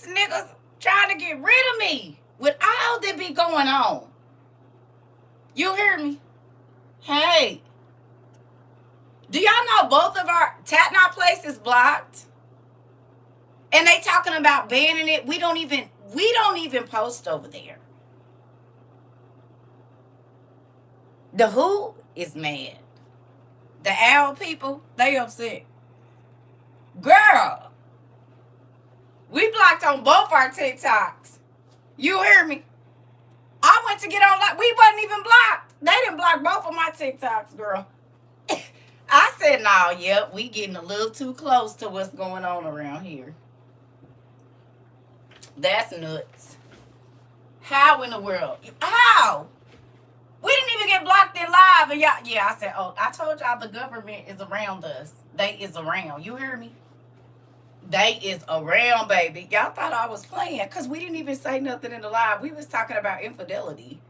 These niggas trying to get rid of me with all that be going on. You hear me? Hey, do y'all know both of our Tatnot place is blocked? And they talking about banning it. We don't even post over there. The who is mad. The owl people, they upset. Girl, we blocked on both our TikToks. You hear me? I went to get on, like, we wasn't even blocked. They didn't block both of my TikToks, girl. I said, no, yep, we getting a little too close to what's going on around here. That's nuts. How in the world? How? We didn't even get blocked in live. And y'all, yeah, I said, oh, I told y'all the government is around us. They is around. You hear me? They is around, baby. Y'all thought I was playing because we didn't even say nothing in the live. We was talking about infidelity.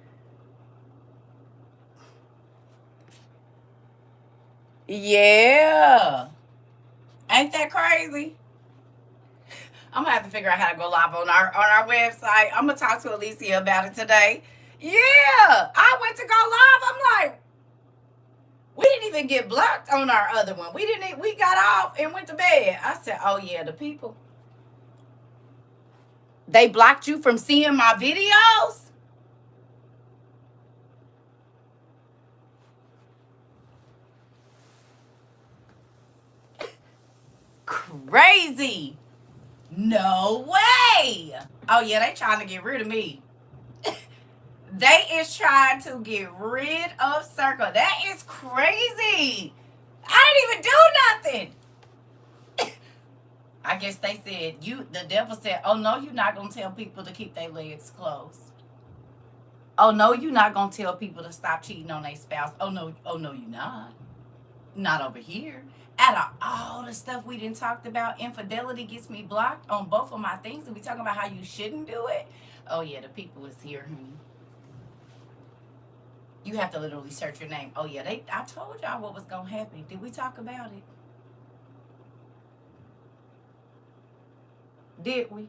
Yeah. Ain't that crazy? I'm gonna have to figure out how to go live on our website. I'm gonna talk to Alicia about it today. Yeah. I went to go live. I'm like, we didn't even get blocked on our other one. We got off and went to bed. I said, oh yeah, the people. They blocked you from seeing my videos? Crazy. No way. Oh yeah, they trying to get rid of me. They is trying to get rid of CERCA. That is crazy. I didn't even do nothing. I guess they said, the devil said, oh no, you're not going to tell people to keep their legs closed. Oh no, you're not going to tell people to stop cheating on their spouse. Oh no, you're not. Not over here. Out of all the stuff we didn't talked about, infidelity gets me blocked on both of my things. And we talking about how you shouldn't do it. Oh yeah, the people is here, honey. You have to literally search your name. Oh yeah, I told y'all what was gonna happen. Did we talk about it? Did we?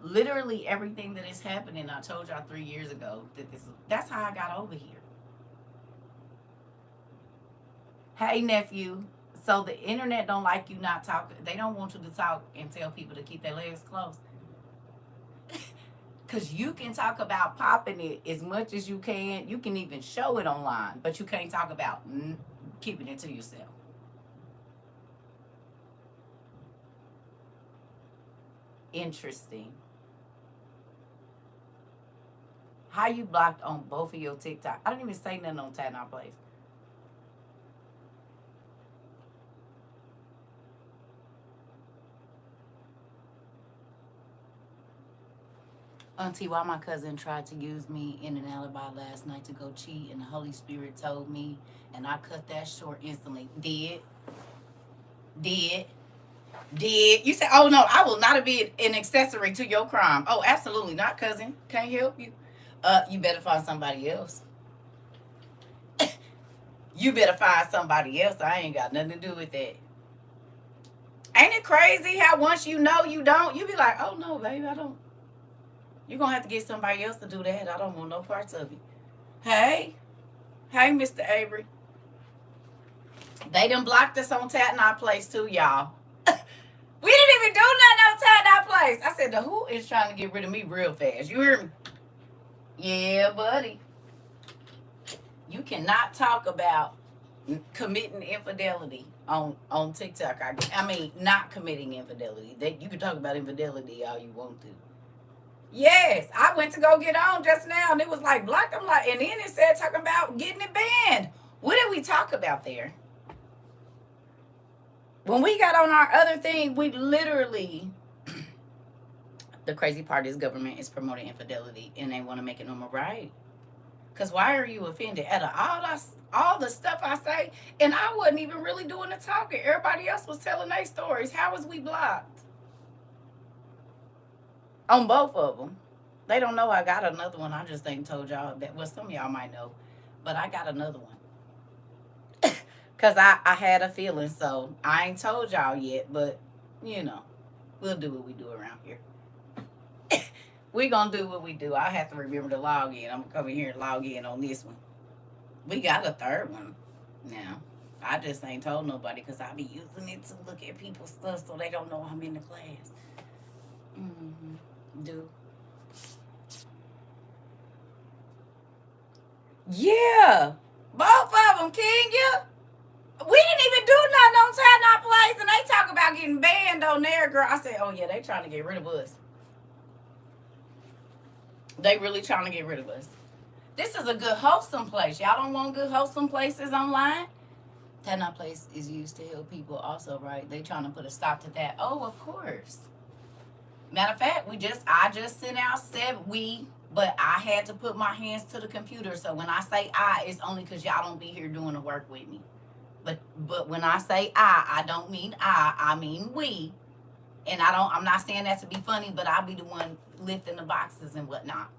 Literally everything that is happening, I told y'all 3 years ago that's how I got over here. Hey nephew. So the internet don't like you not talking. They don't want you to talk and tell people to keep their legs closed. Because you can talk about popping it as much as you can. You can even show it online, but you can't talk about keeping it to yourself. Interesting. How you blocked on both of your TikTok? I didn't even say nothing on Tatnot Place. Auntie, why my cousin tried to use me in an alibi last night to go cheat, and the Holy Spirit told me, and I cut that short instantly. Did. You said, oh no, I will not be an accessory to your crime. Oh, absolutely not, cousin. Can't help you. You better find somebody else. You better find somebody else. I ain't got nothing to do with that. Ain't it crazy how once you know you don't, you be like, oh no, baby, I don't. You're going to have to get somebody else to do that. I don't want no parts of it. Hey, Mr. Avery. They done blocked us on Tatnot Place too, y'all. We didn't even do nothing on Tatnot Place. I said, the who is trying to get rid of me real fast. You hear me? Yeah, buddy. You cannot talk about committing infidelity on TikTok. I mean, not committing infidelity. You can talk about infidelity all you want to. Yes, I went to go get on just now, and it was like blocked. I'm like, and then it said talking about getting it banned. What did we talk about there? When we got on our other thing, we literally. The crazy part is government is promoting infidelity, and they want to make it normal, right? Because why are you offended at all the stuff I say? And I wasn't even really doing the talking. Everybody else was telling their stories. How was we blocked? On both of them. They don't know I got another one. I just ain't told y'all that. Well, some of y'all might know. But I got another one. Because I had a feeling. So I ain't told y'all yet. But, you know. We'll do what we do around here. We gonna do what we do. I have to remember to log in. I'm gonna come in here and log in on this one. We got a third one now. I just ain't told nobody because I be using it to look at people's stuff so they don't know I'm in the class. Do. Yeah. Both of them, Kenya. We didn't even do nothing on Time Not Place, and they talk about getting banned on there, girl. I said, oh, yeah, they trying to get rid of us. They really trying to get rid of us. This is a good, wholesome place. Y'all don't want good, wholesome places online? Time Not Place is used to help people also, right? They trying to put a stop to that. Oh, of course. Matter of fact, I just sent out but I had to put my hands to the computer. So when I say it's only because y'all don't be here doing the work with me. But when I say I don't mean I mean we. And I'm not saying that to be funny, but I'll be the one lifting the boxes and whatnot.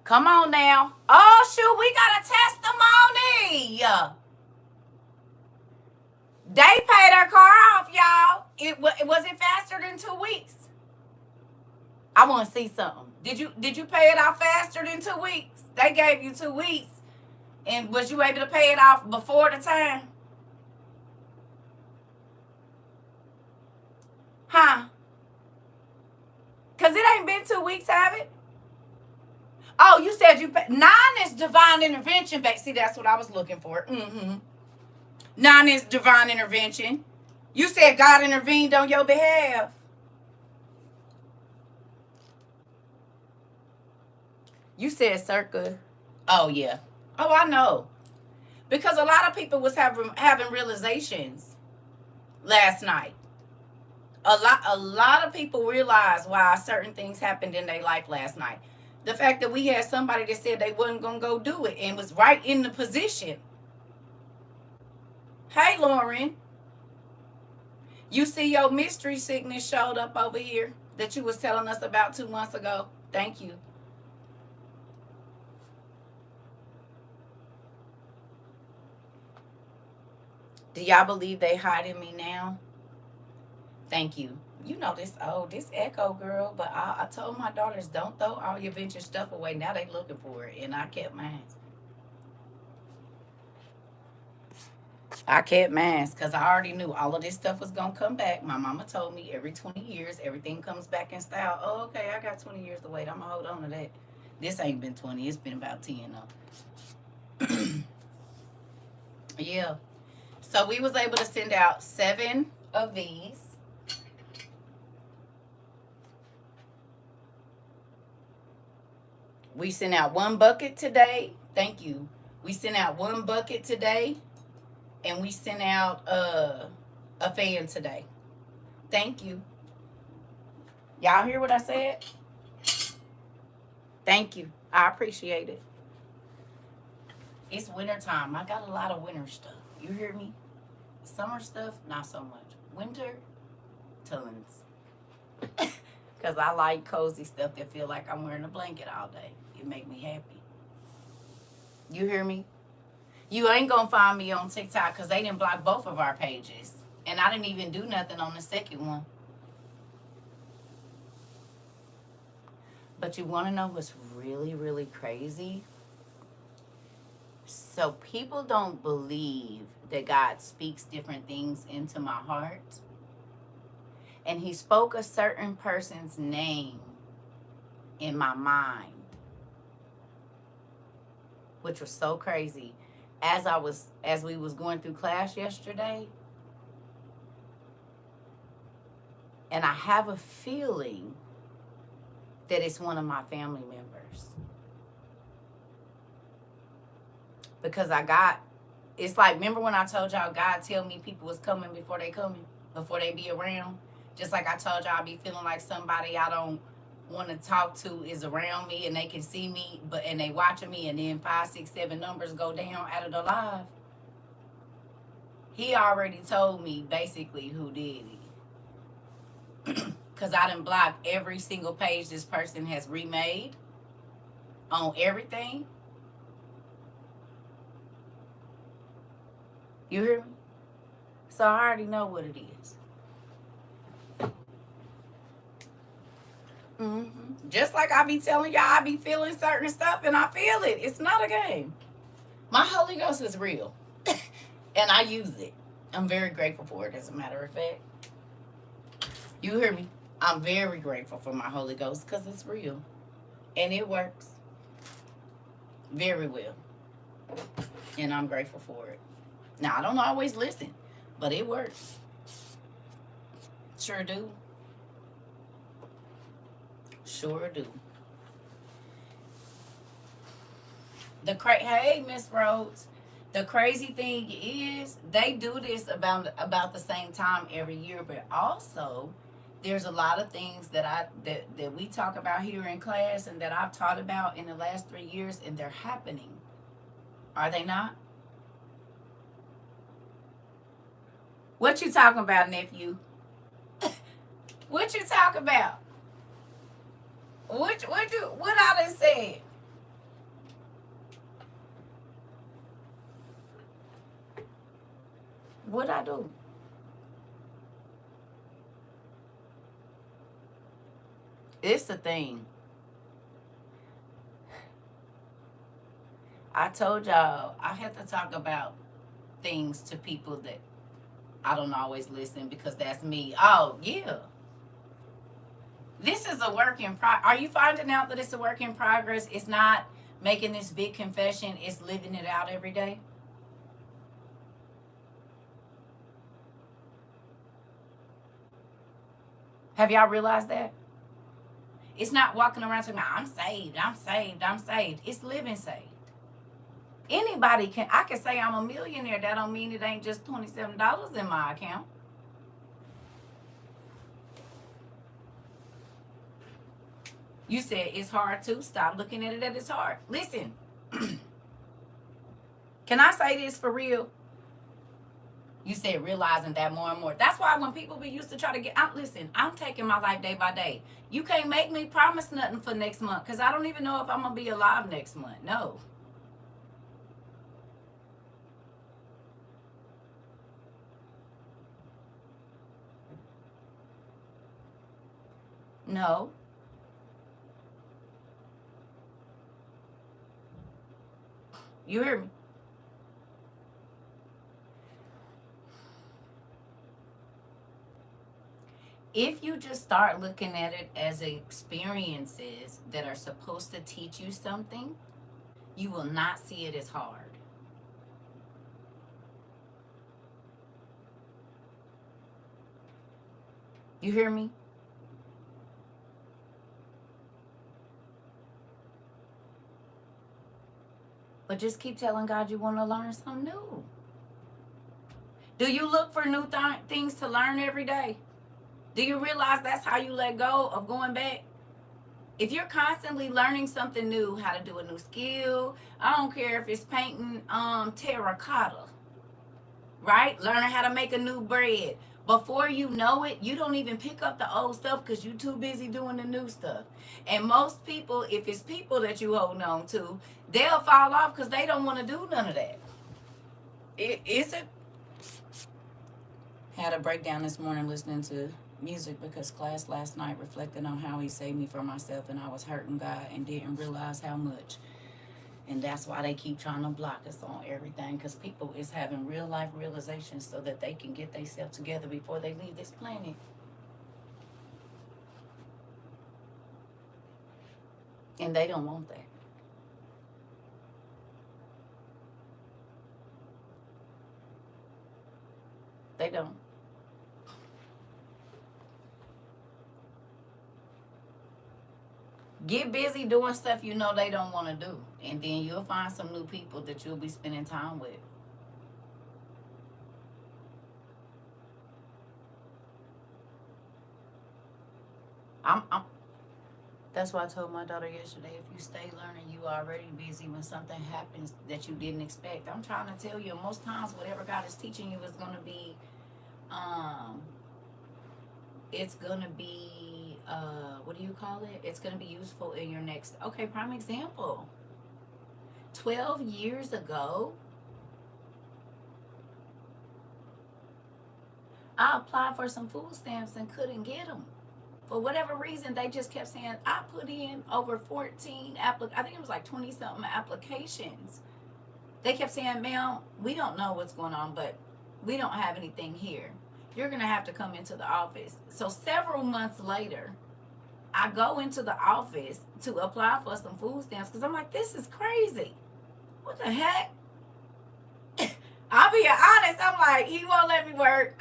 Come on now. Oh, shoot, we got a testimony. They paid their car off, y'all. It wasn't faster than 2 weeks. I want to see something. Did you pay it off faster than 2 weeks? They gave you 2 weeks. And was you able to pay it off before the time? Huh? Because it ain't been 2 weeks, have it? Oh, you said you pay. 9 is divine intervention. See, that's what I was looking for. 9 is divine intervention. You said God intervened on your behalf. You said CERCA. Oh, yeah. Oh, I know. Because a lot of people was having realizations last night. A lot of people realized why certain things happened in their life last night. The fact that we had somebody that said they wasn't going to go do it and was right in the position. Hey, Lauren. You see your mystery sickness showed up over here that you was telling us about 2 months ago. Thank you. Do y'all believe they hiding me now? Thank you. You know this echo, girl, but I told my daughters, don't throw all your vintage stuff away. Now they looking for it, and I kept mine. I kept mine because I already knew all of this stuff was going to come back. My mama told me every 20 years, everything comes back in style. Oh, okay, I got 20 years to wait. I'm going to hold on to that. This ain't been 20. It's been about 10, though. Yeah. So we was able to send out 7 of these. We sent out 1 bucket today. Thank you. We sent out 1 bucket today. And we sent out a fan today. Thank you. Y'all hear what I said? Thank you. I appreciate it. It's winter time. I got a lot of winter stuff. You hear me? Summer stuff, not so much. Winter, tons. Because I like cozy stuff that feel like I'm wearing a blanket all day. It make me happy. You hear me? You ain't going to find me on TikTok because they didn't block both of our pages. And I didn't even do nothing on the second one. But you want to know what's really, really crazy? So people don't believe that God speaks different things into my heart. And he spoke a certain person's name in my mind, which was so crazy. As we was going through class yesterday, and I have a feeling that it's one of my family members. Because it's like, remember when I told y'all God tell me people was coming before they be around? Just like I told y'all, I be feeling like somebody I don't want to talk to is around me and they can see me, and they watching me, and then 5, 6, 7 numbers go down out of the live. He already told me basically who did it. Because I done blocked every single page this person has remade on everything. You hear me? So I already know what it is. Just like I be telling y'all, I be feeling certain stuff and I feel it. It's not a game. My Holy Ghost is real. And I use it. I'm very grateful for it, as a matter of fact. You hear me? I'm very grateful for my Holy Ghost because it's real. And it works very well. And I'm grateful for it. Now, I don't always listen, but it works. Sure do. Sure do. Hey, Miss Rhodes. The crazy thing is they do this about the same time every year, but also there's a lot of things that we talk about here in class and that I've taught about in the last 3 years, and they're happening. Are they not? What you talking about, nephew? What you talking about? What I done said? What I do? It's the thing. I told y'all I have to talk about things to people that I don't always listen because that's me. Oh, yeah. This is a work in progress. Are you finding out that it's a work in progress? It's not making this big confession. It's living it out every day. Have y'all realized that? It's not walking around saying, I'm saved, I'm saved, I'm saved. It's living saved. Anybody I can say I'm a millionaire. That don't mean it ain't just $27 in my account. You said it's hard to stop looking at it as it's hard. Listen, can I say this for real? You said realizing that more and more. That's why when people be used to try to get out, listen, I'm taking my life day by day. You can't make me promise nothing for next month because I don't even know if I'm going to be alive next month. No. No. You hear me? If you just start looking at it as experiences that are supposed to teach you something, you will not see it as hard. You hear me? But just keep telling God you want to learn something new. Do you look for new things to learn every day? Do you realize that's how you let go of going back? If you're constantly learning something new, how to do a new skill, I don't care if it's painting terracotta, right? Learning how to make a new bread. Before you know it, you don't even pick up the old stuff because you're too busy doing the new stuff. And most people, if it's people that you hold on to, they'll fall off because they don't want to do none of that. Is it? Had a breakdown this morning listening to music because class last night reflected on how he saved me from myself and I was hurting God and didn't realize how much. And that's why they keep trying to block us on everything, because people is having real life realizations so that they can get themselves together before they leave this planet. And they don't want that. They don't. Get busy doing stuff you know they don't want to do. And then you'll find some new people that you'll be spending time with. That's why I told my daughter yesterday, if you stay learning, you already busy when something happens that you didn't expect. I'm trying to tell you, most times whatever God is teaching you is going to be, it's going to be, what do you call it? It's going to be useful in your next, okay, prime example. 12 years ago, I applied for some food stamps and couldn't get them. For whatever reason, they just kept saying, I put in over 14 I think it was like 20 something applications. They kept saying, ma'am, we don't know what's going on, but we don't have anything here. You're going to have to come into the office. So several months later, I go into the office to apply for some food stamps because I'm like, this is crazy. What the heck? I'll be honest. I'm like, he won't let me work.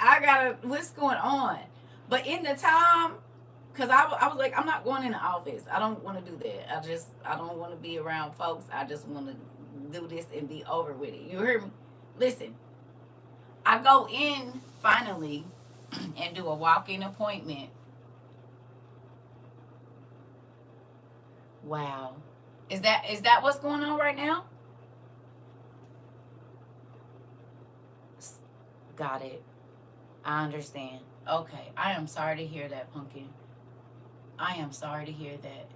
What's going on? But in the time, because I was like, I'm not going in the office. I don't want to do that. I don't want to be around folks. I just want to do this and be over with it. You hear me? Listen, I go in finally and do a walk-in appointment. Wow. Is that what's going on right now? Got it. I understand. Okay. I am sorry to hear that, Pumpkin. I am sorry to hear that.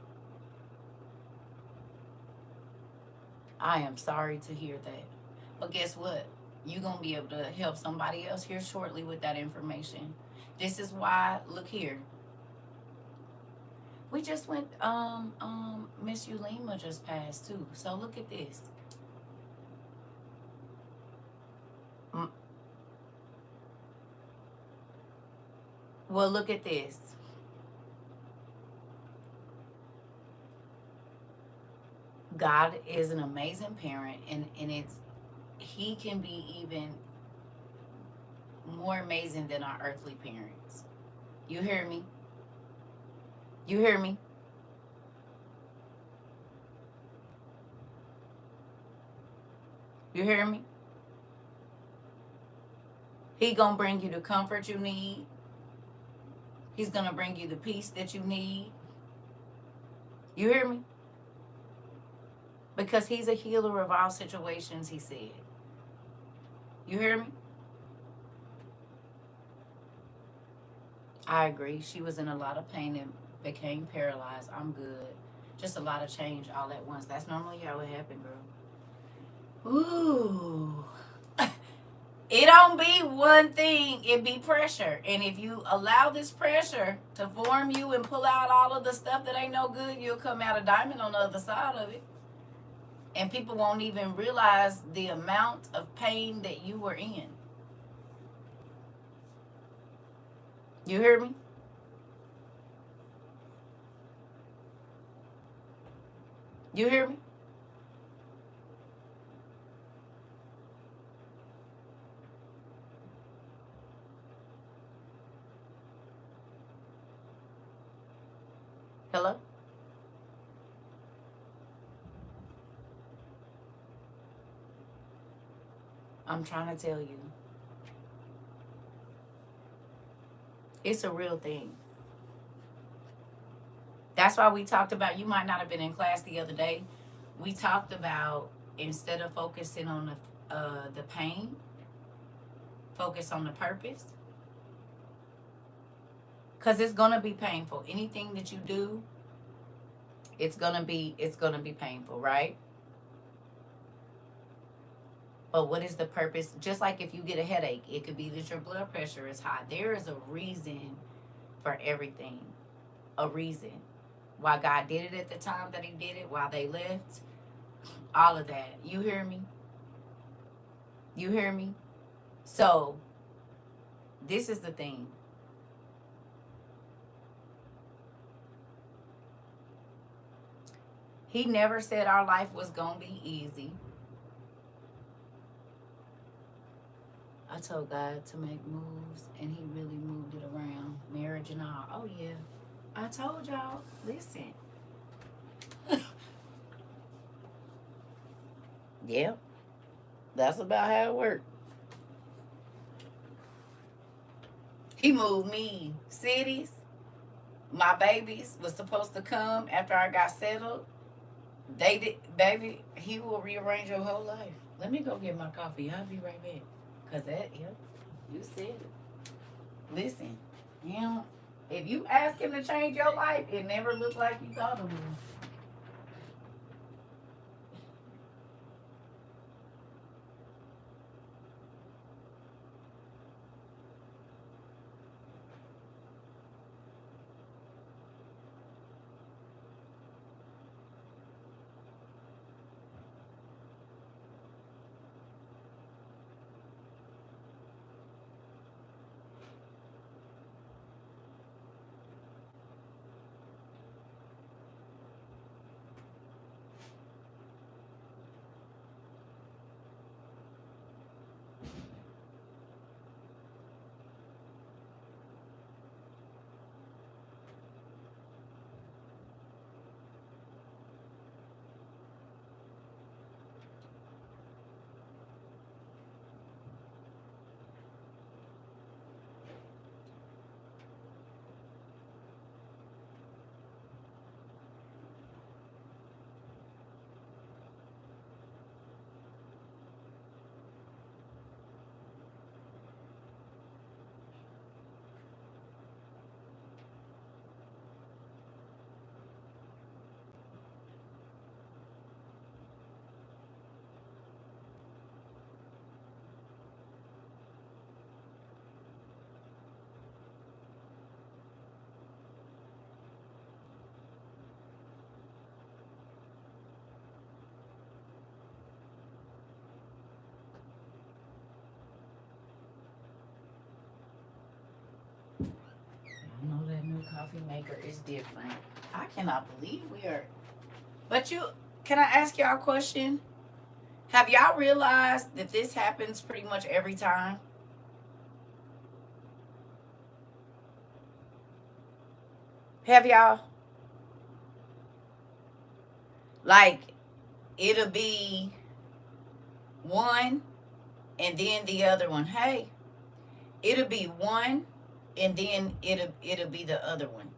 I am sorry to hear that. But guess what? You're going to be able to help somebody else here shortly with that information. This is why, look here. We just went, Miss Yulima just passed too. So look at this. Well, look at this. God is an amazing parent, and he can be even more amazing than our earthly parents. You hear me? You hear me? You hear me? He gonna bring you the comfort you need. He's gonna bring you the peace that you need. You hear me? Because he's a healer of all situations, he said. You hear me? I agree. She was in a lot of pain and became paralyzed. I'm good. Just a lot of change all at once. That's normally how it happened, girl. Ooh. It don't be one thing, it be pressure. And if you allow this pressure to form you and pull out all of the stuff that ain't no good, you'll come out a diamond on the other side of it. And people won't even realize the amount of pain that you were in. You hear me? You hear me? Hello? I'm trying to tell you. It's a real thing. That's why we talked about, you might not have been in class the other day. We talked about, instead of focusing on the pain, focus on the purpose. Because it's gonna be painful. Anything that you do, it's gonna be painful, right? But what is the purpose? Just like if you get a headache, it could be that your blood pressure is high. There is a reason for everything. A reason. Why God did it at the time that he did it, why they left, all of that. You hear me? You hear me? So, this is the thing. He never said our life was going to be easy. I told God to make moves, and he really moved it around. Marriage and all. Oh, yeah. I told y'all, listen. Yeah, that's about how it worked. He moved me cities. My babies was supposed to come after I got settled. They did, baby. He will rearrange your whole life. Let me go get my coffee. I'll be right back. Cause that, yeah, you said it. Listen, you know, if you ask him to change your life, it never looked like you thought it would. coffee maker is different. I cannot believe we are. But can I ask y'all a question? Have y'all realized that this happens pretty much every time? Have y'all? Like, it'll be one and then the other one. Hey, it'll be one and then it'll be the other one.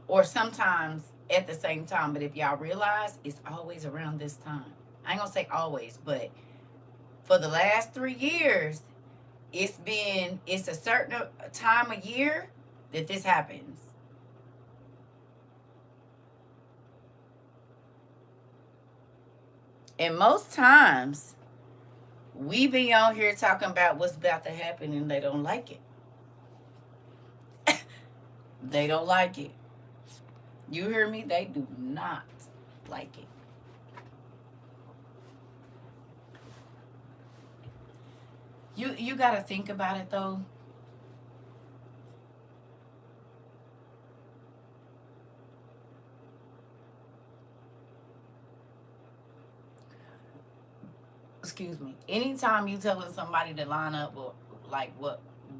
Or sometimes at the same time. But if y'all realize, it's always around this time. I ain't gonna say always, but for the last 3 years, it's a certain time of year that this happens. And most times we be on here talking about what's about to happen and they don't like it. They don't like it. You hear me? They do not like it. You got to think about it though. Excuse me. Anytime you telling somebody to line up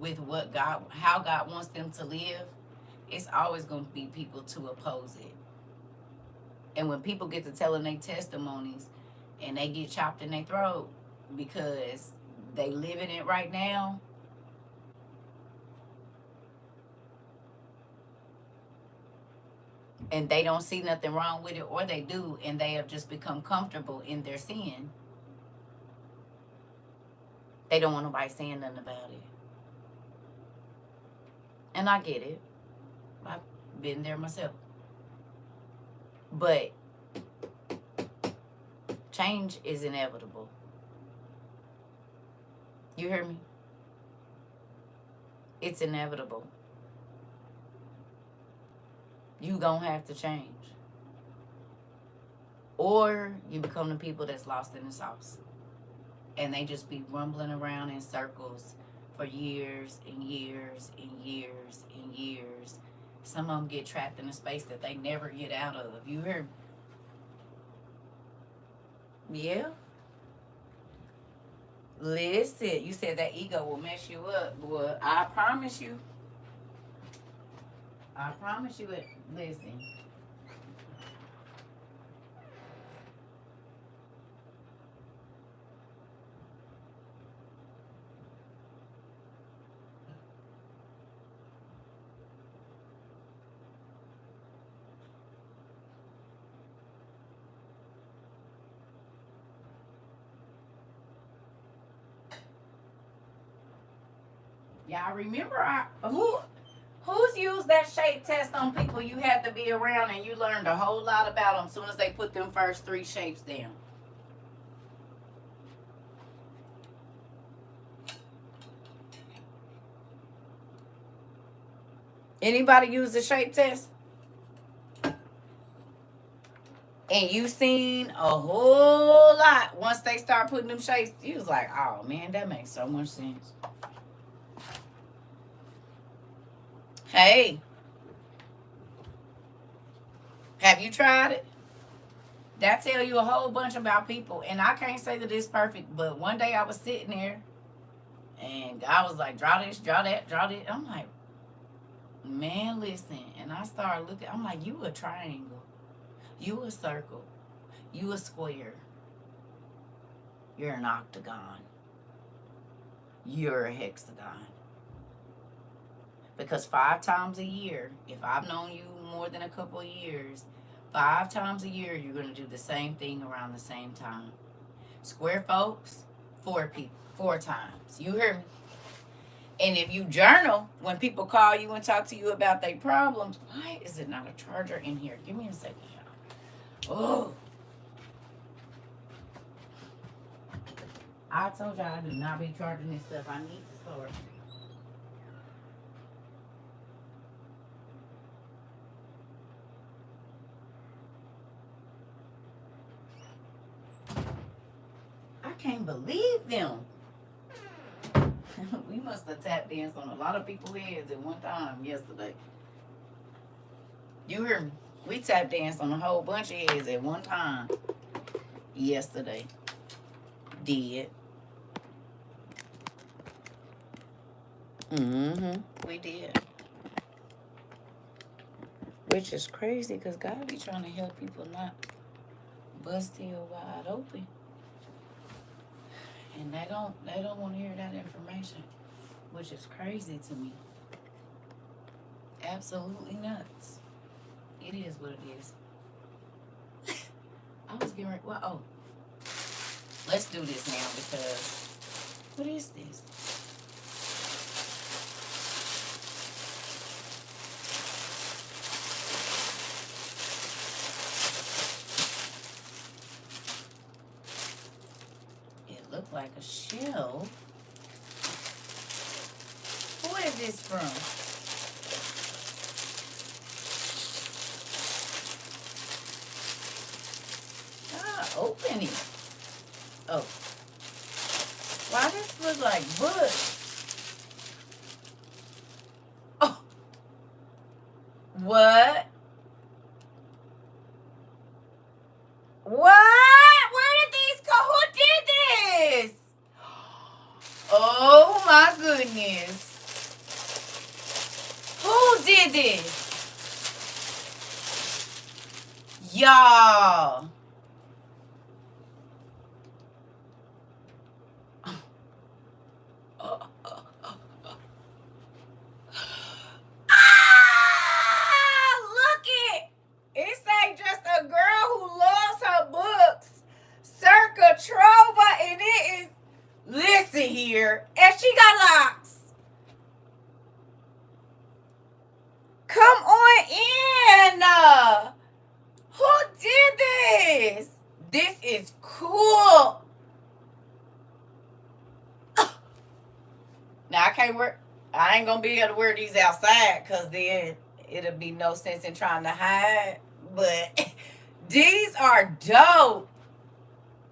with what God, how God wants them to live, it's always going to be people to oppose it. And when people get to telling their testimonies and they get chopped in their throat because they living it right now, and they don't see nothing wrong with it, or they do, and they have just become comfortable in their sin, they don't want nobody saying nothing about it. And I get it. I've been there myself. But change is inevitable. You hear me? It's inevitable. You gonna have to change. Or you become the people that's lost in the sauce. And they just be rumbling around in circles for years and years and years and years. Some of them get trapped in a space that they never get out of. You hear me? Yeah. Listen, you said that ego will mess you up. Boy, I promise you. I promise you it. Listen. Y'all remember who's used that shape test on people you had to be around and you learned a whole lot about them as soon as they put them first 3 shapes down? Anybody use the shape test? And you seen a whole lot once they start putting them shapes. You was like, oh man, that makes so much sense. Hey, have you tried it? That tell you a whole bunch about people. And I can't say that it's perfect, but one day I was sitting there and God was like, draw this, draw that, draw that. I'm like, man, listen. And I started looking, I'm like, you a triangle, you a circle, you a square, you're an octagon, you're a hexagon. Because 5 times a year, if I've known you more than a couple of years, 5 times a year, you're going to do the same thing around the same time. Square folks, 4 people, 4 times. You hear me? And if you journal, when people call you and talk to you about their problems, why is it not a charger in here? Give me a second, y'all. Oh. I told y'all I do not be charging this stuff. I need to store it. I can't believe them. We must have tap danced on a lot of people's heads at one time yesterday. You hear me? We tap danced on a whole bunch of heads at one time yesterday. Did. We did. Which is crazy because God be trying to help people not bust heel wide open. And they don't want to hear that information. Which is crazy to me. Absolutely nuts. It is what it is. I was getting ready. Well, oh. Let's do this now because what is this? It looked like a shell. Who is this from? Open it. Oh. Why this look like books? Oh. What? What? Where did these go? Who did this? Oh my goodness. Who did this? Y'all. CERCA TROVA, and it is, listen here, and she got locks. Come on in. Who did this? This is cool. Now I ain't gonna be able to wear these outside because then it'll be no sense in trying to hide. But these are dope.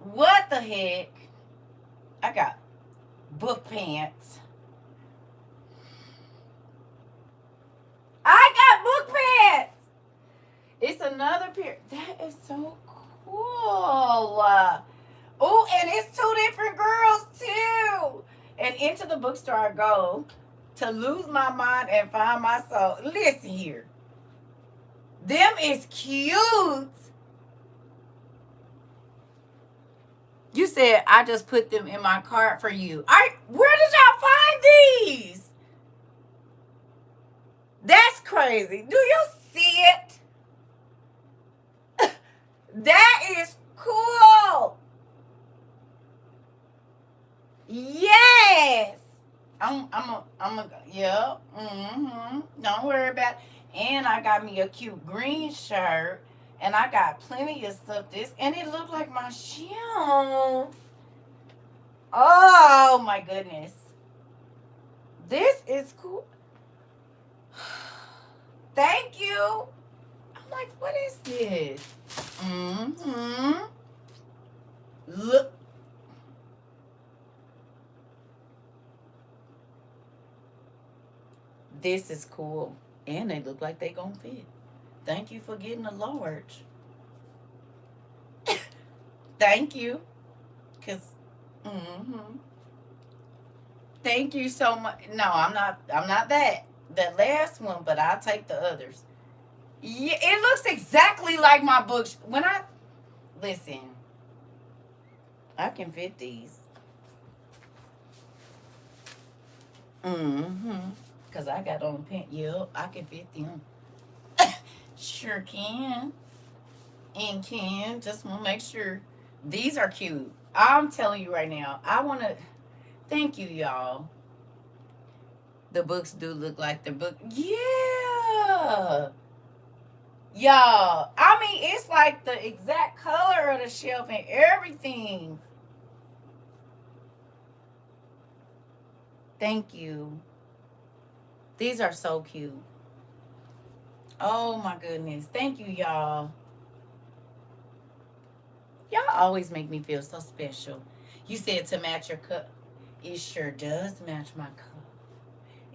What the heck? I got book pants. I got book pants. It's another pair. That is so cool. Oh, and it's two different girls too. And into the bookstore I go to lose my mind and find my soul. Listen here. Them is cute. You said I just put them in my cart for you. Where did y'all find these? That's crazy. Do you see it? That is cool. Yes. Yeah. Don't worry about it. And I got me a cute green shirt. And I got plenty of stuff. And it looked like my shelf. Oh my goodness. This is cool. Thank you. I'm like, what is this? Look. This is cool. And they look like they gonna fit. Thank you for getting a large. Thank you. Cause thank you so much. No, I'm not that. The last one, but I'll take the others. Yeah, it looks exactly like my books. Listen, I can fit these. Cause I got on pants. Yep, I can fit them. Sure can. And can. Just want to make sure. These are cute. I'm telling you right now. I want to. Thank you, y'all. The books do look like the book. Yeah. Y'all. I mean, it's like the exact color of the shelf and everything. Thank you. These are so cute. Oh my goodness. Thank you, y'all. Y'all always make me feel so special. You said to match your cup. It sure does match my cup.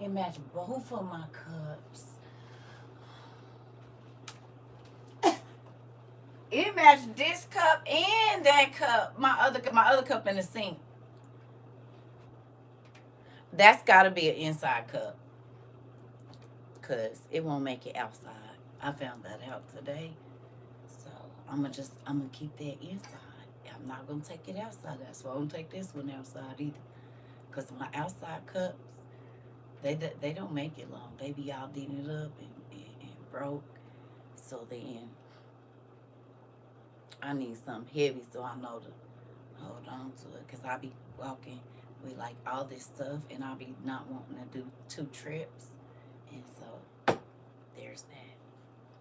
It matched both of my cups. It matched this cup and that cup. My other cup in the sink. That's gotta be an inside cup. Cause it won't make it outside. I found that out today. So I'm gonna keep that inside. I'm not gonna take it outside. That's why I don't take this one outside either. Cause my outside cups, they don't make it long. They be all dented up and broke. So then I need something heavy so I know to hold on to it. Cause I be walking with like all this stuff and I be not wanting to do 2 trips. And so there's that.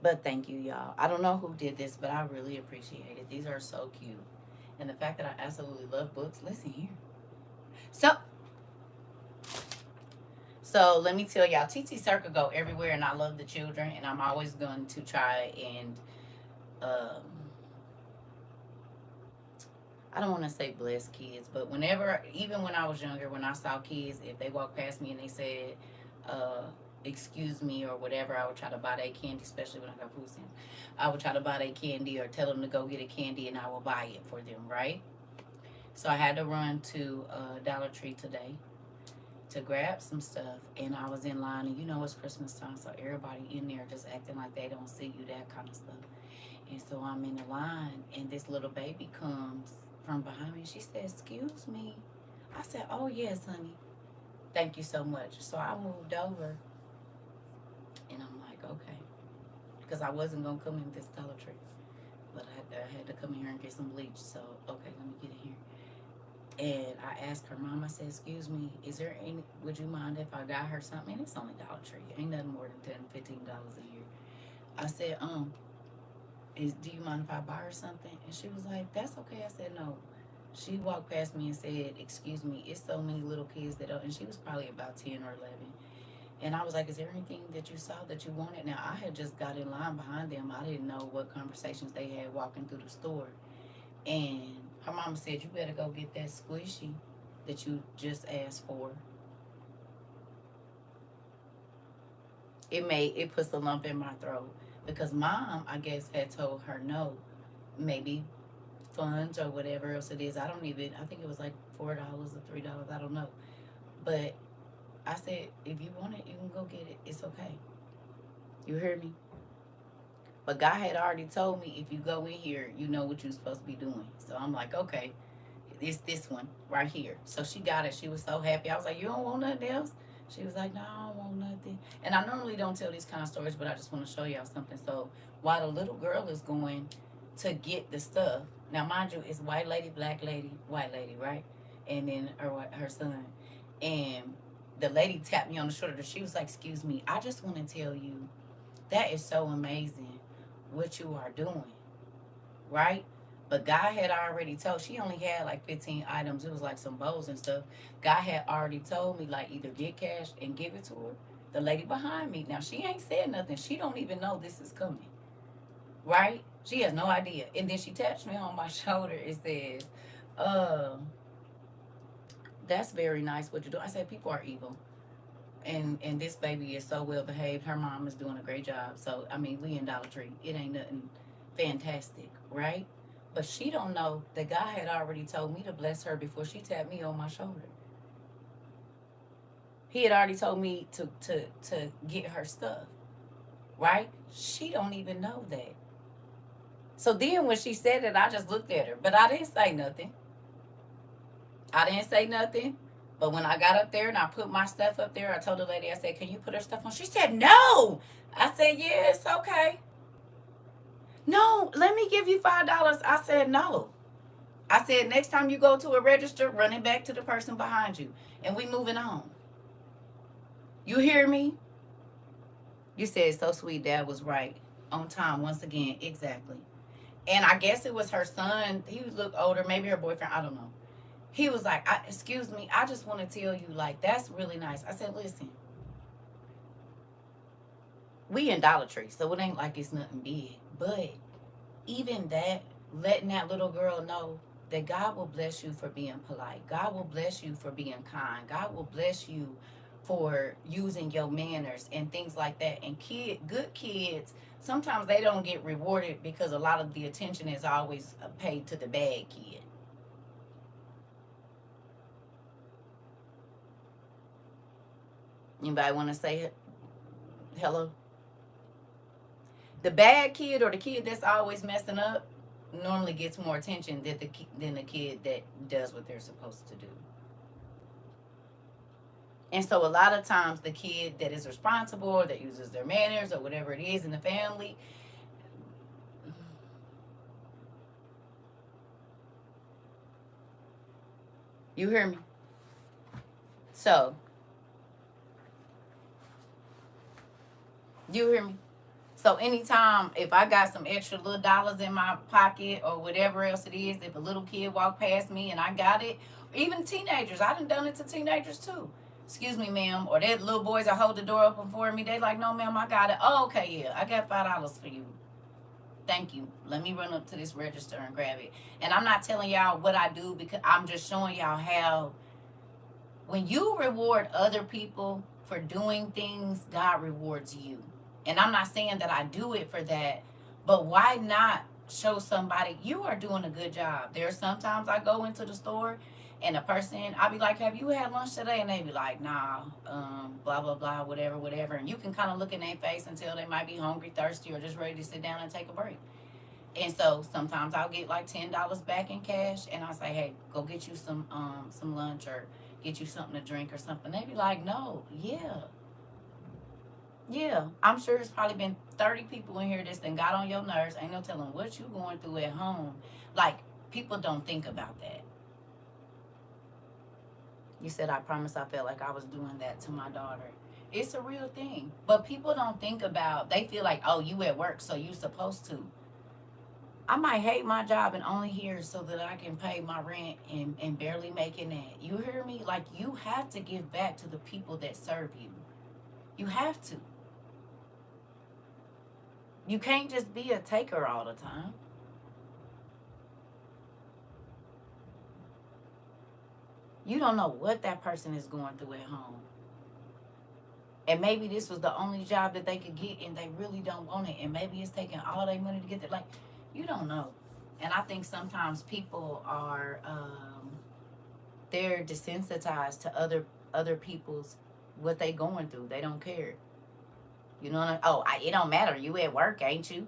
But thank you, y'all. I don't know who did this, but I really appreciate it. These are so cute. And the fact that I absolutely love books. Listen here. So let me tell y'all, TT CERCA go everywhere, and I love the children, and I'm always going to try and I don't want to say bless kids, but whenever, even when I was younger, when I saw kids, if they walked past me and they said, excuse me or whatever, I would try to buy their candy, especially when I got food stamps. I would try to buy their candy or tell them to go get a candy and I will buy it for them, right? So I had to run to Dollar Tree today to grab some stuff, and I was in line, and you know it's Christmas time, so everybody in there just acting like they don't see you, that kind of stuff. And so I'm in the line, and this little baby comes from behind me. She said, excuse me. I said, oh, yes, honey. Thank you so much. So I moved over, and I'm like, okay. Because I wasn't going to come in this Dollar Tree. But I had to come in here and get some bleach. So, okay, let me get in here. And I asked her mom, I said, excuse me, would you mind if I got her something? And it's only Dollar Tree. Ain't nothing more than $10, $15 a year. I said, do you mind if I buy her something? And she was like, that's okay. I said, no. She walked past me and said, excuse me, it's so many little kids that don't, and she was probably about 10 or 11. And I was like, is there anything that you saw that you wanted? Now, I had just got in line behind them. I didn't know what conversations they had walking through the store. And her mama said, you better go get that squishy that you just asked for. It puts a lump in my throat. Because mom, I guess, had told her no. Maybe funds or whatever else it is. I think it was like $4 or $3. I don't know. But I said, if you want it, you can go get it. It's okay. You hear me? But God had already told me, if you go in here, you know what you're supposed to be doing. So I'm like, okay, it's this one right here. So she got it. She was so happy. I was like, you don't want nothing else? She was like, no, I don't want nothing. And I normally don't tell these kind of stories, but I just want to show y'all something. So while the little girl is going to get the stuff, now mind you, it's white lady, black lady, white lady, right? And then her son. And the lady tapped me on the shoulder. She was like, excuse me, I just want to tell you, that is so amazing what you are doing, right? But God had already told, she only had like 15 items. It was like some bowls and stuff. God had already told me, like, either get cash and give it to her. The lady behind me, now she ain't said nothing. She don't even know this is coming, right? She has no idea. And then she taps me on my shoulder. It says, that's very nice what you do. I said, people are evil. And this baby is so well behaved. Her mom is doing a great job. So, I mean, we in Dollar Tree. It ain't nothing fantastic, right? But she don't know that God had already told me to bless her before she tapped me on my shoulder. He had already told me to get her stuff, right? She don't even know that. So then when she said it, I just looked at her. But I didn't say nothing. But when I got up there and I put my stuff up there, I told the lady, I said, can you put her stuff on? She said, no. I said, yeah, it's okay. No, let me give you $5. I said, no. I said, next time you go to a register, run it back to the person behind you. And we moving on. You hear me? You said, so sweet, Dad was right. On time, once again, exactly. And I guess it was her son. He looked older, maybe her boyfriend, I don't know. He was like, excuse me, I just want to tell you, like, that's really nice. I said, listen, we in Dollar Tree, so it ain't like it's nothing big. But even that, letting that little girl know that God will bless you for being polite. God will bless you for being kind. God will bless you for using your manners and things like that. And good kids, sometimes they don't get rewarded because a lot of the attention is always paid to the bad kid. Anybody want to say hello? The bad kid or the kid that's always messing up normally gets more attention than the kid that does what they're supposed to do. And so a lot of times the kid that is responsible or that uses their manners or whatever it is in the family, you hear me? So, you hear me? So anytime if I got some extra little dollars in my pocket or whatever else it is, if a little kid walked past me and I got it, even teenagers, I done it to teenagers too. Excuse me, ma'am. Or that little boys that hold the door open for me, they like, no, ma'am, I got it. Oh, okay, yeah, I got $5 for you. Thank you. Let me run up to this register and grab it. And I'm not telling y'all what I do because I'm just showing y'all how when you reward other people for doing things, God rewards you. And I'm not saying that I do it for that, but why not show somebody you are doing a good job? There's sometimes I go into the store and a person, I'll be like, have you had lunch today? And they be like, nah, blah, blah, blah, whatever, whatever. And you can kind of look in their face and tell they might be hungry, thirsty, or just ready to sit down and take a break. And so sometimes I'll get like $10 back in cash and I'll say, hey, go get you some lunch or get you something to drink or something. They be like, no, yeah, I'm sure it's probably been 30 people in here that's then got on your nerves. Ain't no telling what you going through at home. Like, people don't think about that. You said, I promise I felt like I was doing that to my daughter. It's a real thing. But people don't think about, they feel like, oh, you at work, so you supposed to. I might hate my job and only here so that I can pay my rent and barely making that. You hear me? Like, you have to give back to the people that serve you. You have to. You can't just be a taker all the time. You don't know what that person is going through at home. And maybe this was the only job that they could get and they really don't want it. And maybe it's taking all their money to get it. Like, you don't know. And I think sometimes people are, they're desensitized to other people's, what they going through. They don't care. You know what it don't matter. You at work, ain't you?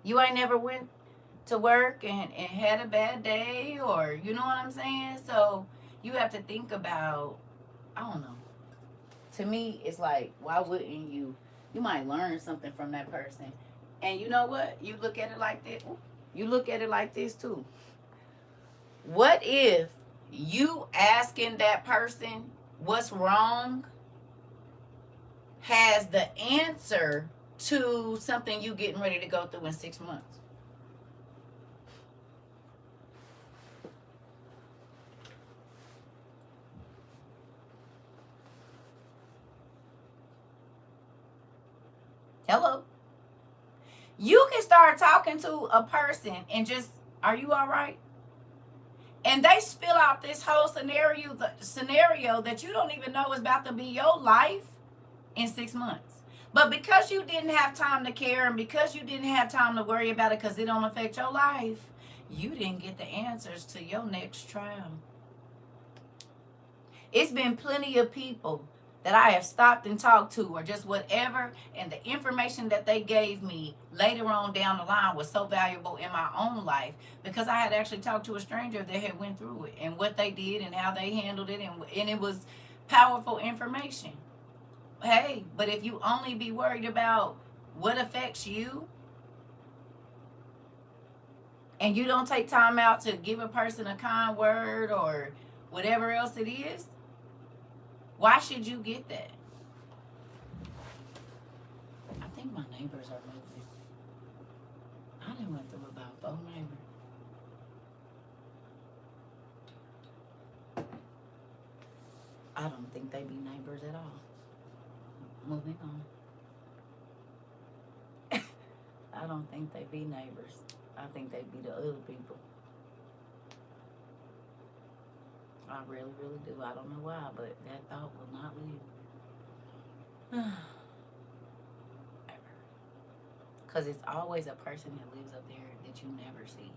You ain't never went to work and had a bad day, or you know what I'm saying? So you have to think about, I don't know. To me, it's like, why wouldn't you? You might learn something from that person. And you know what? You look at it like this. You look at it like this too. What if you asking that person what's wrong has the answer to something you getting ready to go through in 6 months? Hello? You can start talking to a person and just, are you all right? And they spill out this whole scenario that you don't even know is about to be your life in 6 months. But because you didn't have time to care and because you didn't have time to worry about it because it don't affect your life, you didn't get the answers to your next trial. It's been plenty of people that I have stopped and talked to or just whatever, and the information that they gave me later on down the line was so valuable in my own life because I had actually talked to a stranger that had went through it and what they did and how they handled it, and it was powerful information. Hey, but if you only be worried about what affects you and you don't take time out to give a person a kind word or whatever else it is, why should you get that? I think my neighbors are moving. I done went through about 4 neighbors. I don't think they be neighbors at all. Moving on. I don't think they be neighbors. I think they be the other people. I really, really do. I don't know why, but that thought will not leave. Ever. Because it's always a person that lives up there that you never see.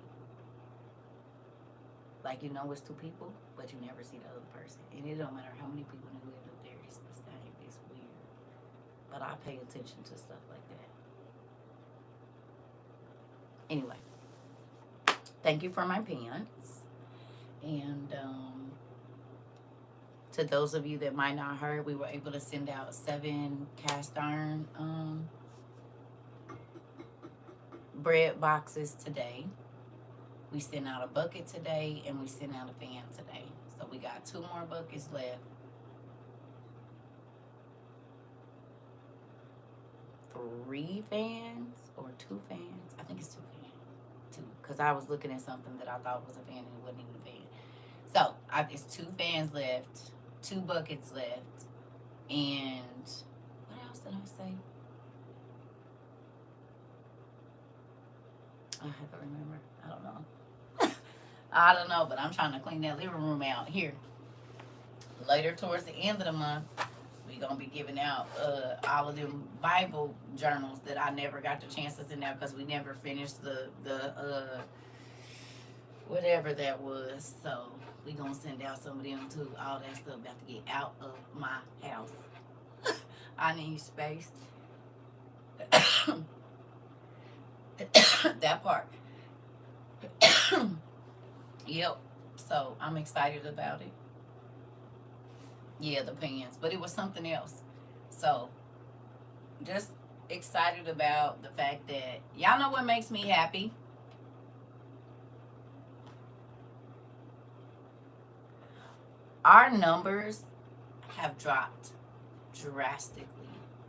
Like, you know it's two people, but you never see the other person. And it don't matter how many people that live up there, it's the same. It's weird. But I pay attention to stuff like that. Anyway, thank you for my pants. And to those of you that might not heard, we were able to send out 7 cast iron bread boxes today. We sent out a bucket today, and we sent out a fan today. So we got 2 more buckets left. 3 fans or 2 fans? I think it's 2 fans. 2, because I was looking at something that I thought was a fan and it wasn't even a fan. So it's 2 fans left, 2 buckets left, and what else did I say? I have to remember. I don't know. I don't know, but I'm trying to clean that living room out here. Later, towards the end of the month, we're going to be giving out all of them Bible journals that I never got the chance to send out because we never finished the whatever that was. So we're going to send out some of them too. All that stuff about to get out of my house. I need space. That part. Yep. So I'm excited about it. Yeah, the pants. But it was something else. So just excited about the fact that y'all know what makes me happy. Our numbers have dropped drastically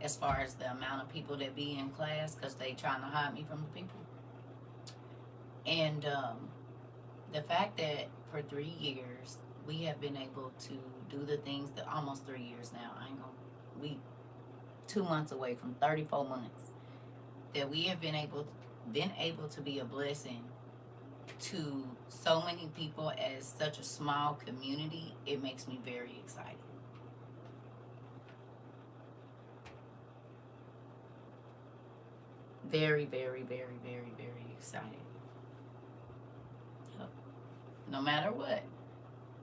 as far as the amount of people that be in class because they trying to hide me from the people. And the fact that for 3 years we have been able to do the things that almost 3 years now. We 2 months away from 34 months that we have been able to be a blessing to so many people as such a small community. It makes me very excited. Very, very, very, very, very excited. No matter what,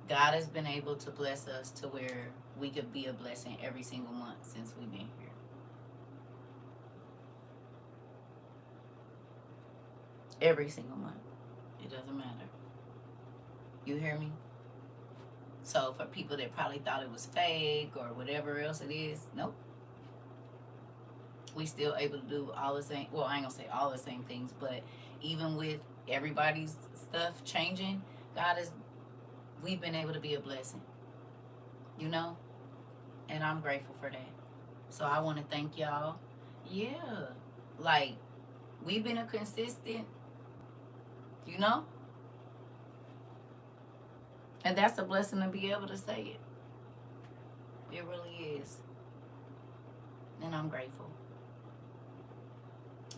God has been able to bless us to where we could be a blessing every single month since we've been here. Every single month. It doesn't matter. You hear me? So for people that probably thought it was fake or whatever else it is, nope. We still able to do all the same, well, I ain't gonna say all the same things, but even with everybody's stuff changing, we've been able to be a blessing, you know? And I'm grateful for that. So I want to thank y'all. Yeah. Like, we've been a consistent, you know? And that's a blessing to be able to say it. It really is. And I'm grateful.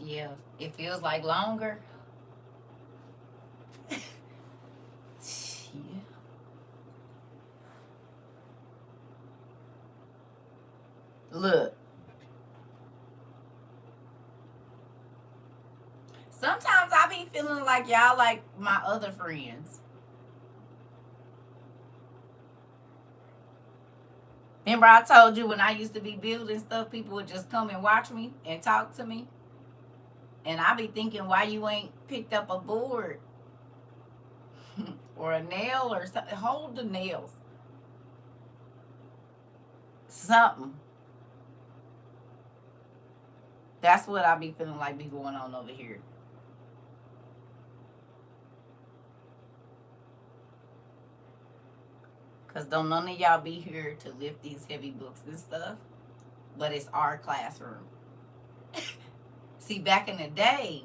Yeah. It feels like longer. Yeah. Look. Sometimes I be feeling like y'all like my other friends. Remember I told you when I used to be building stuff, people would just come and watch me and talk to me. And I be thinking, why you ain't picked up a board or a nail or something? Hold the nails. Something. That's what I be feeling like be going on over here. Because don't none of y'all be here to lift these heavy books and stuff. But it's our classroom. See, back in the day,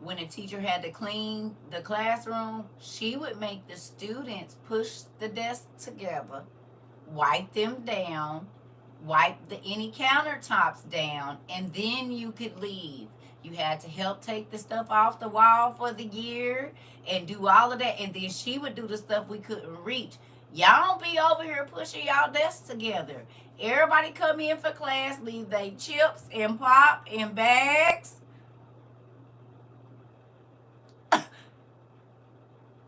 when a teacher had to clean the classroom, she would make the students push the desks together, wipe them down, wipe any countertops down, and then you could leave. You had to help take the stuff off the wall for the year and do all of that. And then she would do the stuff we couldn't reach. Y'all don't be over here pushing y'all desks together. Everybody come in for class, leave they chips and pop in bags.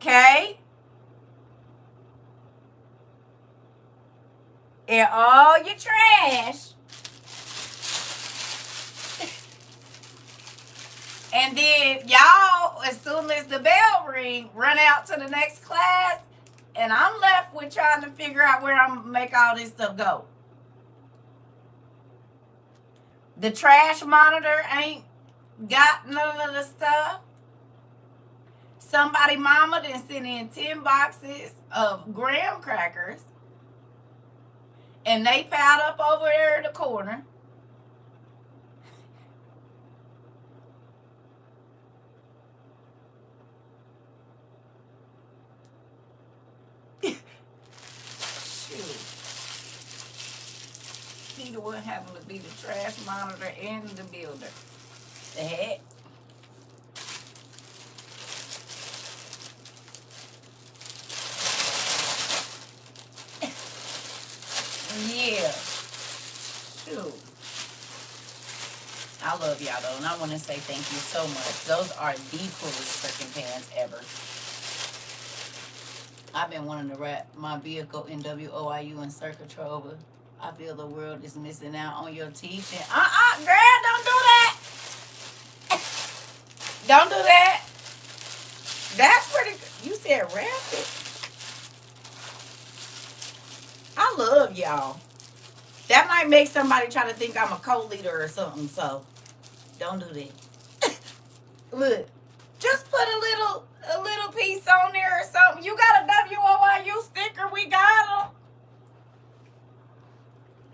Okay? And all your trash. And then y'all, as soon as the bell ring, run out to the next class. And I'm left with trying to figure out where I'm gonna make all this stuff go. The trash monitor ain't got none of the stuff. Somebody mama done sent in 10 boxes of graham crackers. And they piled up over there in the corner. Shoot. He the one having to be the trash monitor and the builder. The heck? Yeah. Shoot. I love y'all though, and I want to say thank you so much. Those are the coolest freaking pants ever. I've been wanting to wrap my vehicle in WOIU and CERCA TROVA. I feel the world is missing out on your teaching. Girl, don't do that. Don't do that. That's pretty good. You said wrap it. I love y'all. That might make somebody try to think I'm a co-leader or something, so don't do that. Look, just put a little piece on there or something. You got a WOIU sticker, we got them.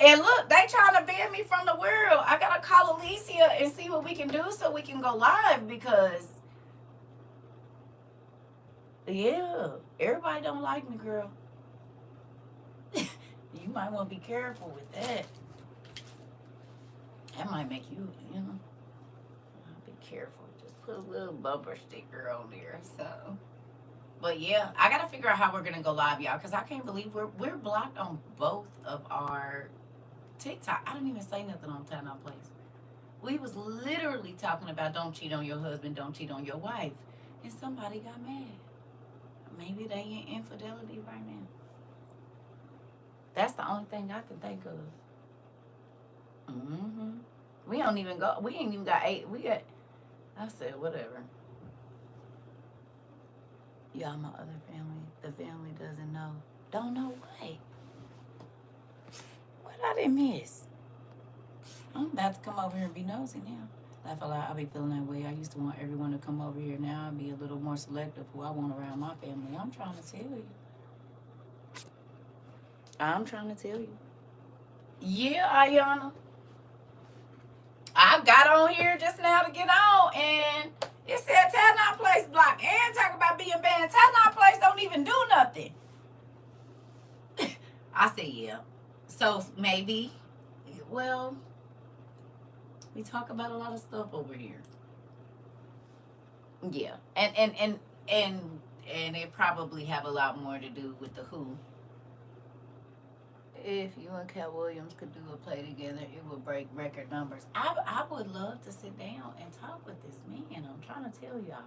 And look, they trying to ban me from the world. I gotta call Alicia and see what we can do so we can go live because, yeah, everybody don't like me, girl. You might want to be careful with that. That might make you, be careful. Just put a little bumper sticker on there. So, but yeah, I gotta figure out how we're gonna go live, y'all, because I can't believe we're blocked on both of our TikTok. I didn't even say nothing on Time Out Place. We was literally talking about don't cheat on your husband, don't cheat on your wife, and somebody got mad. Maybe they in infidelity right now. That's the only thing I can think of. We don't even go. We ain't even got 8. We got. I said whatever. Y'all, my other family. The family doesn't know. Don't know what. What I didn't miss. I'm about to come over here and be nosy now. Laugh a lot. I be feeling that way. I used to want everyone to come over here. Now I be a little more selective who I want around my family. I'm trying to tell you. Yeah, Ayana. I got on here just now to get on, and it said Tell Not Place block. And talk about being banned. Tell Not Place don't even do nothing. I said, yeah. So maybe, well, we talk about a lot of stuff over here. Yeah, and it probably have a lot more to do with the who. If you and Cat Williams could do a play together, it would break record numbers. I would love to sit down and talk with this man. I'm trying to tell y'all.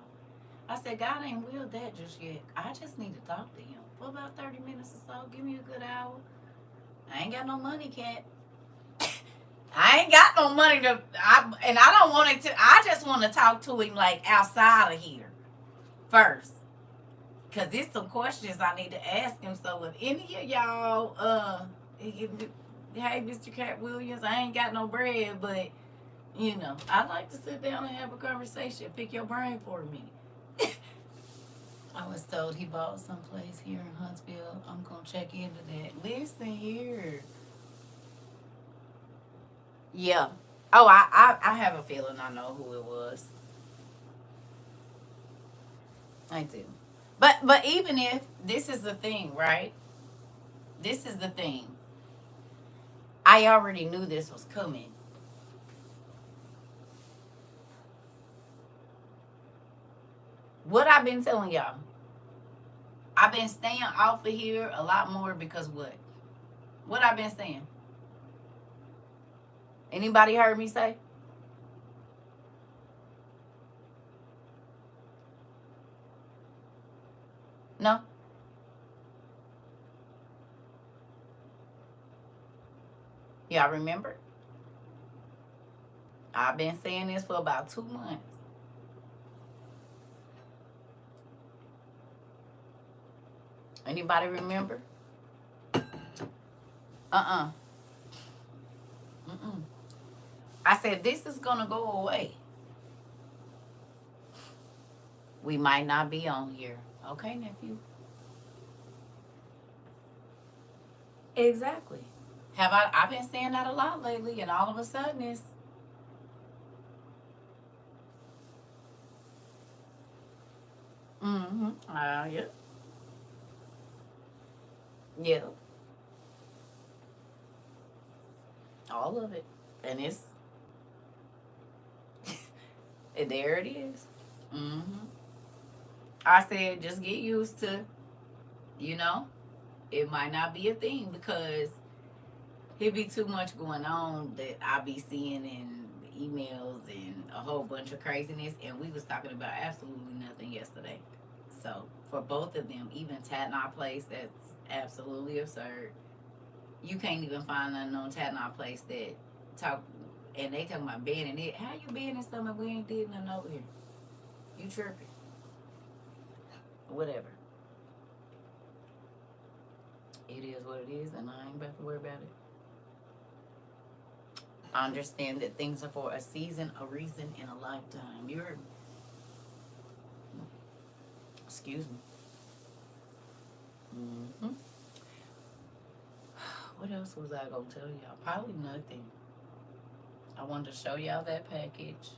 I said, God ain't willed that just yet. I just need to talk to him for about 30 minutes or so. Give me a good hour. I ain't got no money, Cat. I ain't got no money and I don't want it to. I just want to talk to him like outside of here first. Because there's some questions I need to ask him. So if any of y'all, hey, Mr. Cat Williams, I ain't got no bread, but, I'd like to sit down and have a conversation. Pick your brain for a minute. I was told he bought someplace here in Huntsville. I'm going to check into that. Listen here. Yeah. Oh, I have a feeling I know who it was. I do. But even if this is the thing, right? This is the thing. I already knew this was coming. What I've been telling y'all. I've been staying off of here a lot more because what? What I've been saying? Anybody heard me say? No? Y'all remember? I've been saying this for about 2 months. Anybody remember? Uh-uh. Mm-mm. I said, this is going to go away. We might not be on here. Okay, nephew? Exactly. I've been saying that a lot lately, and all of a sudden it's, mm-hmm. Yeah. Yeah. All of it. And it's, and there it is. Mm-hmm. I said, just get used to, you know, it might not be a thing because it be too much going on that I be seeing in emails and a whole bunch of craziness. And we was talking about absolutely nothing yesterday. So for both of them, even Tatnall Place, that's absolutely absurd. You can't even find nothing on Tatnall Place that talk, and they talking about banning it. How you banning something we ain't did nothing over here? You tripping? Whatever. It is what it is, and I ain't about to worry about it. I understand that things are for a season, a reason, and a lifetime. You heard me? Excuse me. Mm-hmm. What else was I gonna tell y'all? Probably nothing. I wanted to show y'all that package.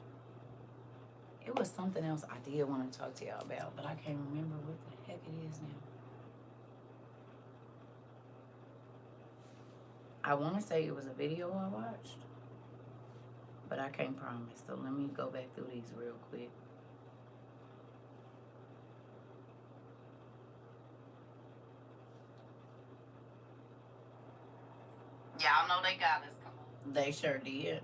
It was something else I did want to talk to y'all about, but I can't remember what the heck it is now. I want to say it was a video I watched, but I can't promise. So let me go back through these real quick. Y'all know they got us. Come on. They sure did.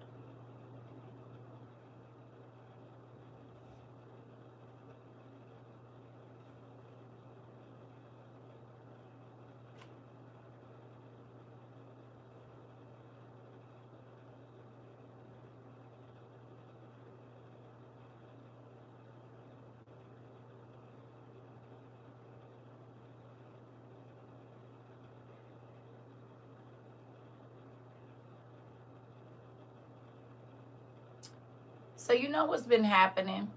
So you know what's been happening?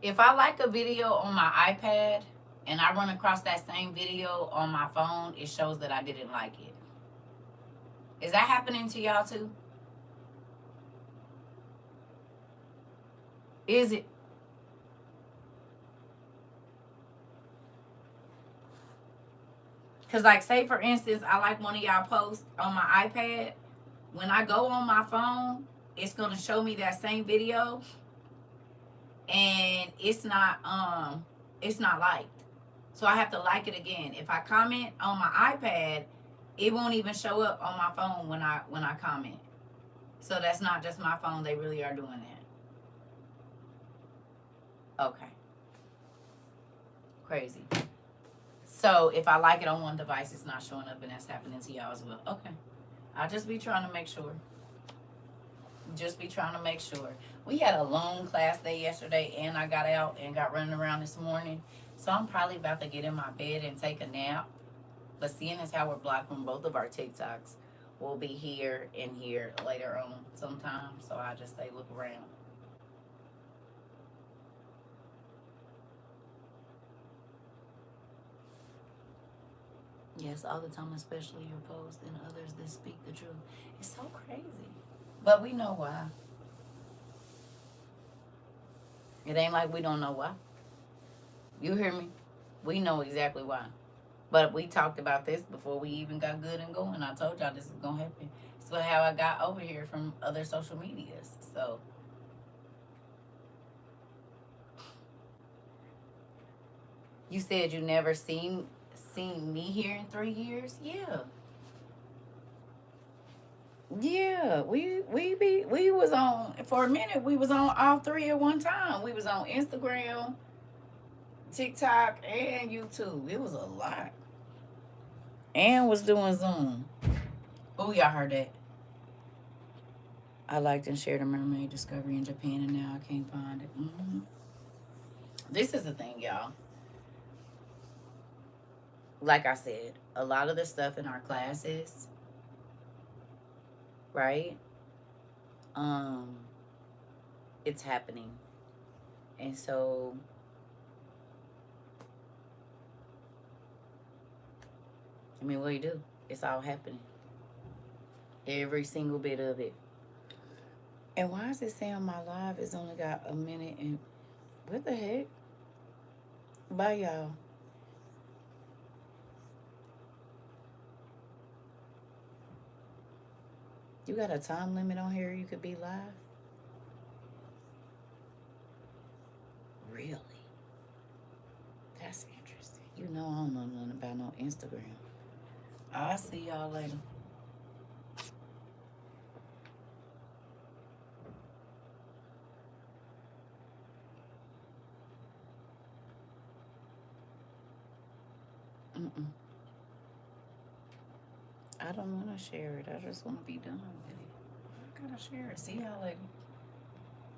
If I like a video on my iPad and I run across that same video on my phone, it shows that I didn't like it. Is that happening to y'all too? Is it? Because, like, say for instance, I like one of y'all posts on my iPad. When I go on my phone, it's going to show me that same video. And it's not liked. So I have to like it again. If I comment on my iPad, it won't even show up on my phone when I comment. So that's not just my phone. They really are doing that. Okay. Crazy. So if I like it on one device, it's not showing up, and that's happening to y'all as well. Okay. I'll just be trying to make sure. Just be trying to make sure. We had a long class day yesterday, and I got out and got running around this morning. So I'm probably about to get in my bed and take a nap. But seeing as how we're blocked from both of our TikToks, we'll be here and here later on sometime. So I just say look around. Yes, all the time, especially your posts and others that speak the truth. It's so crazy. But we know why. It ain't like we don't know why. You hear me? We know exactly why. But we talked about this before we even got good and going. I told y'all this is going to happen. It's how I got over here from other social medias. So, You said you never seen me here in 3 years? Yeah. Yeah, we was on for a minute. We was on all three at one time. We was on Instagram, TikTok, and YouTube. It was a lot. And was doing Zoom. Oh, y'all heard that? I liked and shared a mermaid discovery in Japan, and now I can't find it. This is the thing, y'all. Like I said, a lot of the stuff in our classes, right? Um, it's happening, and so I mean, what do you do? It's all happening. Every single bit of it. And why is it saying my live has only got a minute and what the heck? Bye, y'all. You got a time limit on here you could be live? Really? That's interesting. You know I don't know nothing about no Instagram. I'll see y'all later. I don't want to share it. I just want to be done with it. I gotta share it. See y'all later.